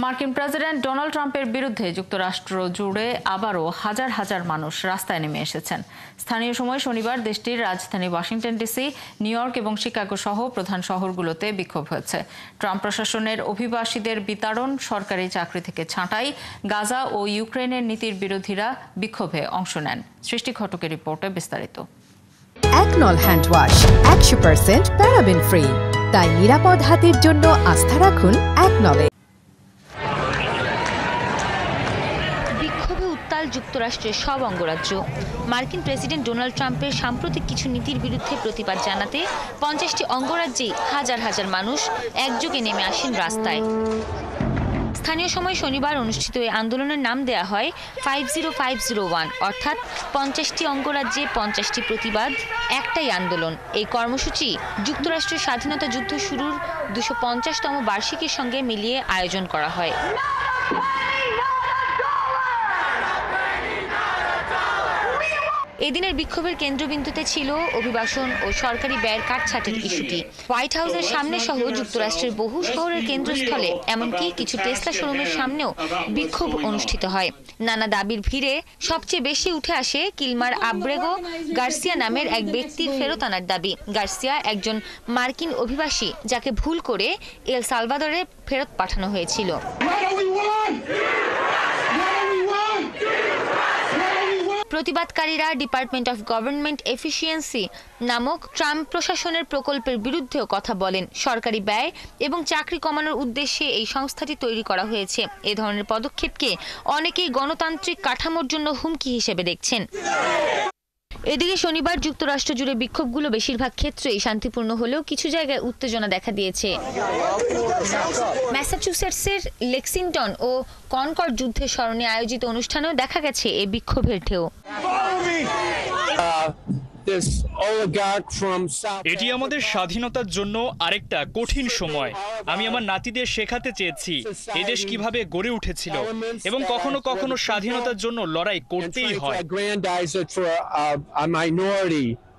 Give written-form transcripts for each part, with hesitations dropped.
মার্কিন president Donald ট্রাম্পের বিরুদ্ধে যুক্তরাষ্ট্র জুড়ে আবারও হাজার হাজার মানুষ রাস্তায় নেমে এসেছেন। স্থানীয় সময় শনিবার দেশটির রাজধানী ওয়াশিংটন ডিসি, নিউ ইয়র্ক এবং শিকাগো সহ প্রধান শহরগুলোতে বিক্ষোভ হয়েছে। ট্রাম্প প্রশাসনের অভিবাসীদের বিতাড়ন, সরকারি চাকরি থেকে ছাঁটাই, গাজা ও ইউক্রেনের নীতির বিরোধীরা বিক্ষোভে অংশ নেন। সৃষ্টি ঘটকের রিপোর্টে বিস্তারিত। একনল হ্যান্ড ওয়াশ 100% প্যারাবেন ফ্রি, তাই নিরাপদ হাতের জন্য আস্থা রাখুন একনলে। বিক্ষোভে উত্তাল যুক্তরাষ্ট্রের সব অঙ্গরাজ্য। মার্কিন প্রেসিডেন্ট ডোনাল্ড ট্রাম্পের সাম্প্রতিক কিছু নীতির বিরুদ্ধে প্রতিবাদ জানাতে 50টি অঙ্গরাজ্যেই হাজার হাজার মানুষ একযোগে নেমে আসেন রাস্তায়। স্থানীয় সময় শনিবার অনুষ্ঠিত এই আন্দোলনের নাম দেয়া হয় 50501, অর্থাৎ 50টি অঙ্গরাজ্যে 50টি প্রতিবাদ, একটাই আন্দোলন। এই কর্মসূচি যুক্তরাষ্ট্রের স্বাধীনতা যুদ্ধ শুরুর 250তম বার্ষিকীর সঙ্গে মিলিয়ে আয়োজন করা হয়। এদিনের বিক্ষোভের কেন্দ্রবিন্দুতে ছিল অভিবাসন ও সরকারি ব্যয়ের কাটছাঁটের ইস্যুটি। হোয়াইট হাউসের সামনে সহ যুক্তরাষ্ট্রের বহু শহরের কেন্দ্রস্থলে, এমনকি কিছু টেসলা শোরুমের সামনেও বিক্ষোভ অনুষ্ঠিত হয়। নানা দাবির ভিড়ে সবচেয়ে বেশি উঠে আসে কিলমার আব্রেগো গার্সিয়া নামের এক ব্যক্তির ফেরত আনার দাবি। গার্সিয়া একজন মার্কিন অভিবাসী, যাকে ভুল করে এল সালভাদরে ফেরত পাঠানো হয়েছিল। প্রতিবাদকারীরা ডিপার্টমেন্ট অফ গভর্নমেন্ট এফিসিয়েন্সি নামক ট্রাম্প প্রশাসনের প্রকল্পের বিরুদ্ধেও কথা বলেন। সরকারি ব্যয় এবং চাকরি কমানোর উদ্দেশ্যে এই সংস্থাটি তৈরি করা হয়েছে। এ ধরনের পদক্ষেপকে অনেকেই গণতান্ত্রিক কাঠামোর জন্য হুমকি হিসেবে দেখছেন। এদিকে শনিবার যুক্তরাষ্ট্র জুড়ে বিক্ষোভগুলো বেশিরভাগ ক্ষেত্রেই শান্তিপূর্ণ হলেও কিছু জায়গায় উত্তেজনা দেখা দিয়েছে। ম্যাসাচুসেটসের লেক্সিংটন ও কনকর্ড যুদ্ধের স্মরণে আয়োজিত অনুষ্ঠানেও দেখা গেছে এই বিক্ষোভের ঢেউ। এটি আমাদের স্বাধীনতার জন্য আরেকটা কঠিন সময়। আমি আমার নাতিদের শেখাতে চেয়েছি এদেশ কিভাবে গড়ে উঠেছিল এবং কখনো কখনো স্বাধীনতার জন্য লড়াই করতেই হয়।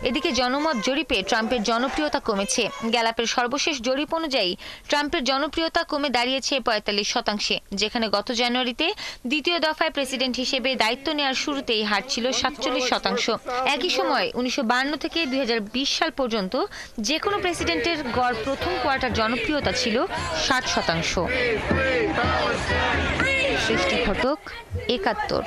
এদিকে জনমত জরিপে ট্রাম্পের জনপ্রিয়তা কমেছে। গ্যালাপের সর্বশেষ জরিপ অনুযায়ী ট্রাম্পের জনপ্রিয়তা কমে দাঁড়িয়েছে 45%, যেখানে গত জানুয়ারিতে দ্বিতীয় দফায় প্রেসিডেন্ট হিসেবে দায়িত্ব নেওয়ার শুরুতেই হার ছিল 47%। একই সময় 1952 থেকে 2020 সাল পর্যন্ত যে কোনো প্রেসিডেন্টের গড় প্রথম কোয়ার্টার জনপ্রিয়তা ছিল 60%। সৃষ্টি ঘটক, 71।